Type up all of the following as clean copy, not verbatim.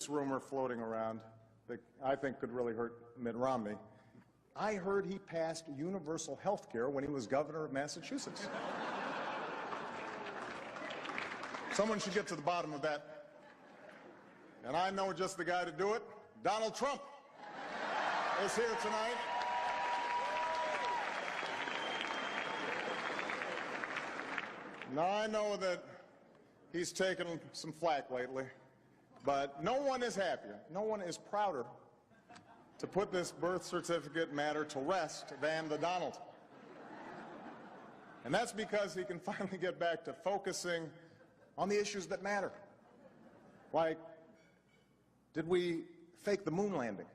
rumor floating around that I think could really hurt Mitt Romney. I heard he passed universal health care when he was governor of Massachusetts. Someone should get to the bottom of that. And I know just the guy to do it. Donald Trump is here tonight. Now, I know that he's taken some flack lately, but no one is happier, no one is prouder to put this birth certificate matter to rest than the Donald. And that's because he can finally get back to focusing on the issues that matter. Like, did we fake the moon landing?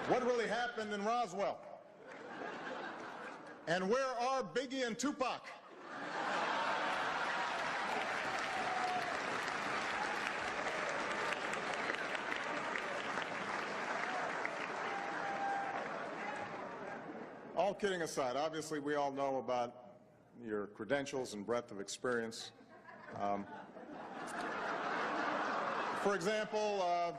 What really happened in Roswell? And where are Biggie and Tupac? All kidding aside, obviously we all know about your credentials and breadth of experience. For example,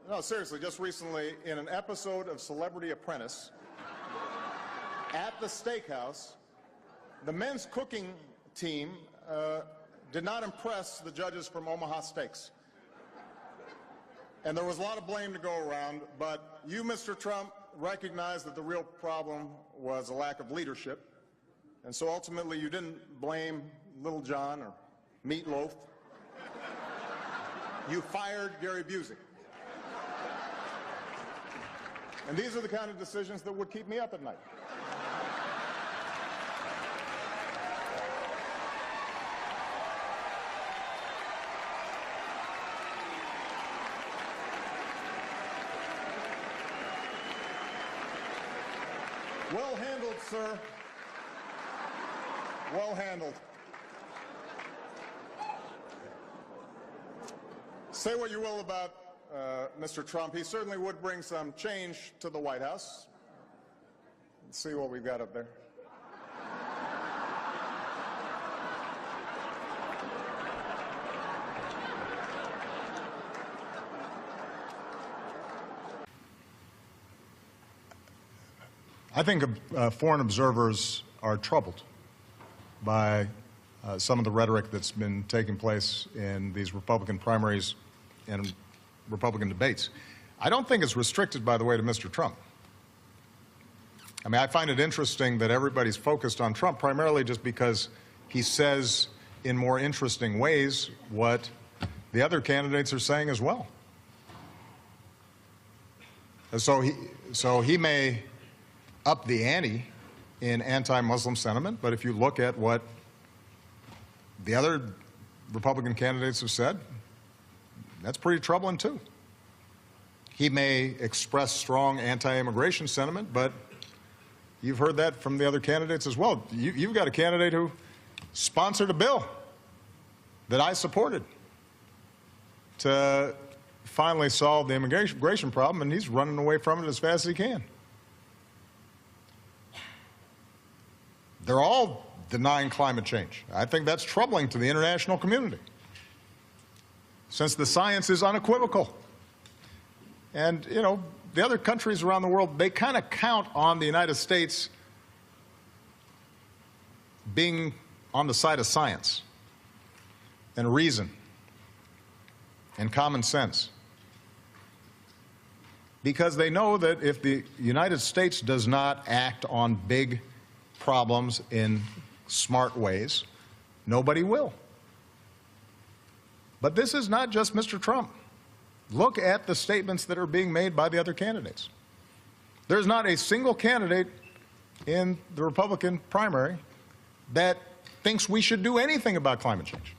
no, seriously, just recently in an episode of Celebrity Apprentice, at the steakhouse, the men's cooking team did not impress the judges from Omaha Steaks. And there was a lot of blame to go around, but you, Mr. Trump, recognized that the real problem was a lack of leadership. And so ultimately you didn't blame Little John or Meatloaf. You fired Gary Busey. And these are the kind of decisions that would keep me up at night. Well handled, sir. Well handled. Say what you will about Mr. Trump. He certainly would bring some change to the White House. Let's see what we've got up there. I think foreign observers are troubled by some of the rhetoric that's been taking place in these Republican primaries and Republican debates. I don't think it's restricted, by the way, to Mr. Trump. I mean, I find it interesting that everybody's focused on Trump primarily just because he says in more interesting ways what the other candidates are saying as well. And so he may up the ante in anti-Muslim sentiment, but if you look at what the other Republican candidates have said, that's pretty troubling too. He may express strong anti-immigration sentiment, but you've heard that from the other candidates as well. You've got a candidate who sponsored a bill that I supported to finally solve the immigration problem, and he's running away from it as fast as he can. They're all denying climate change. I think that's troubling to the international community, since the science is unequivocal. And, you know, the other countries around the world, they kind of count on the United States being on the side of science and reason and common sense, because they know that if the United States does not act on big problems in smart ways, nobody will. But this is not just Mr. Trump. Look at the statements that are being made by the other candidates. There's not a single candidate in the Republican primary that thinks we should do anything about climate change,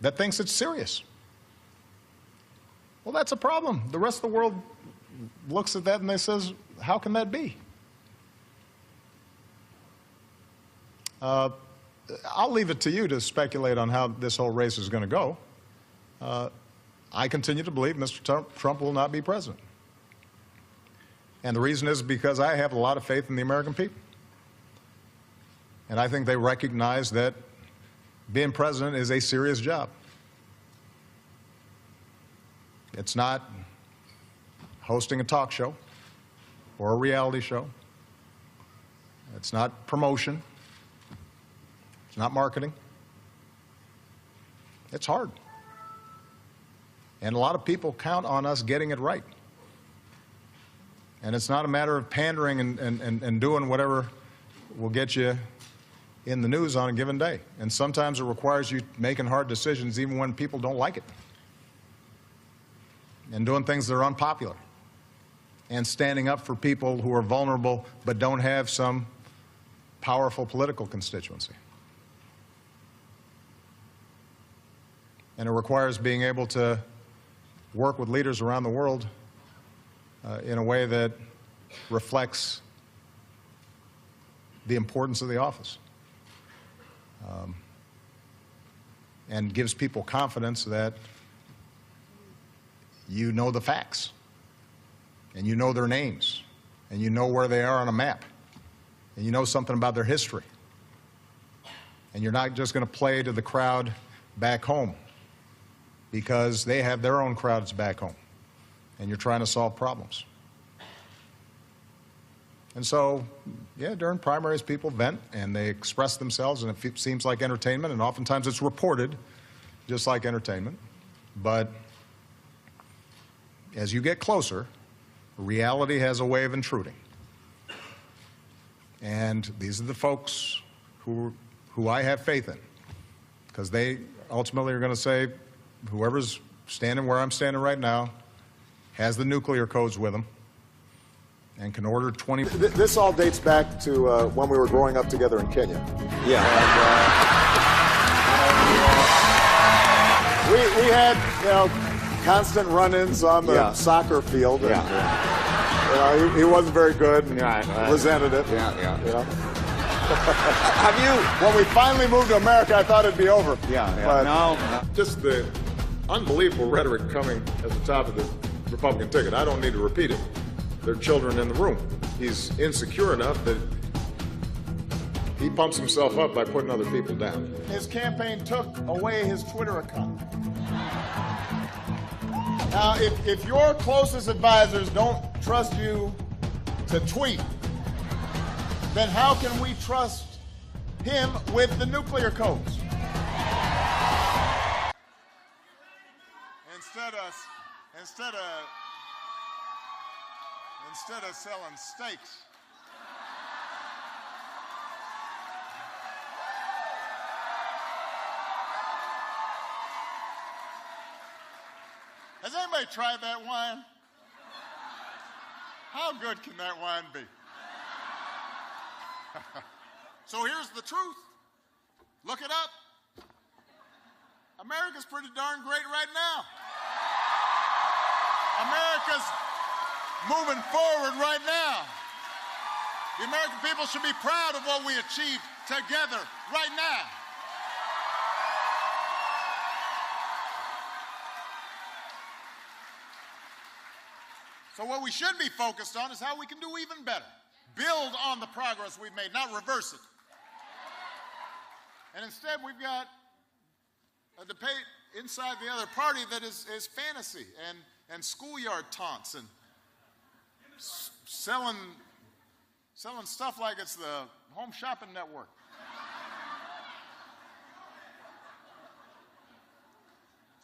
that thinks it's serious. Well, that's a problem. The rest of the world looks at that and they says, how can that be? I'll leave it to you to speculate on how this whole race is going to go. I continue to believe Mr. Trump will not be president. And the reason is because I have a lot of faith in the American people. And I think they recognize that being president is a serious job. It's not hosting a talk show or a reality show. It's not promotion. It's not marketing. It's hard. And a lot of people count on us getting it right. And it's not a matter of pandering and doing whatever will get you in the news on a given day. And sometimes it requires you making hard decisions even when people don't like it. And doing things that are unpopular. And standing up for people who are vulnerable but don't have some powerful political constituency. And it requires being able to work with leaders around the world in a way that reflects the importance of the office and gives people confidence that you know the facts and you know their names and you know where they are on a map and you know something about their history and you're not just going to play to the crowd back home because they have their own crowds back home and you're trying to solve problems. And so, yeah, during primaries people vent and they express themselves and it seems like entertainment and oftentimes it's reported just like entertainment. But as you get closer, reality has a way of intruding. And these are the folks who I have faith in because they ultimately are going to say, whoever's standing where I'm standing right now has the nuclear codes with them and can order 20... This all dates back to when we were growing up together in Kenya. Yeah. And, we had, you know, constant run-ins on the soccer field. And, you know, he wasn't very good and resented it. Yeah. You know? Have you... When we finally moved to America, I thought it'd be over. Yeah. But No. Just the unbelievable rhetoric coming at the top of the Republican ticket. I don't need to repeat it. There are children in the room. He's insecure enough that he pumps himself up by putting other people down. His campaign took away his Twitter account. Now, if your closest advisors don't trust you to tweet, then how can we trust him with the nuclear codes? Instead of selling steaks, has anybody tried that wine? How good can that wine be? So here's the truth. Look it up. America's pretty darn great right now. America's moving forward right now. The American people should be proud of what we achieved together right now. So what we should be focused on is how we can do even better. Build on the progress we've made, not reverse it. And instead, we've got a debate inside the other party that is fantasy and schoolyard taunts and selling stuff like it's the Home Shopping Network.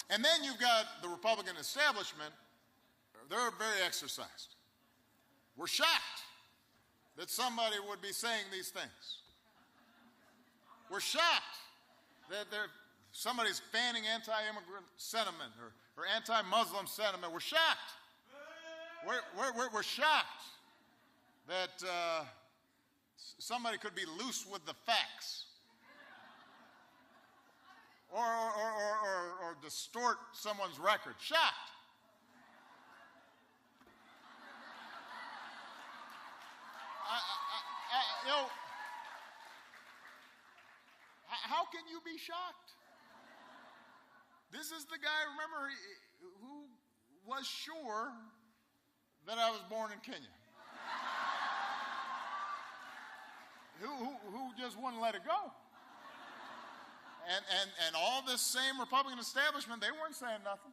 And then you've got the Republican establishment. They're very exercised. We're shocked that somebody would be saying these things. We're shocked that somebody's fanning anti-immigrant sentiment or anti-Muslim sentiment. We're shocked. We're shocked that somebody could be loose with the facts or distort someone's record. Shocked. You know, how can you be shocked? This is the guy, remember, who was sure that I was born in Kenya. who just wouldn't let it go. And all this same Republican establishment, they weren't saying nothing.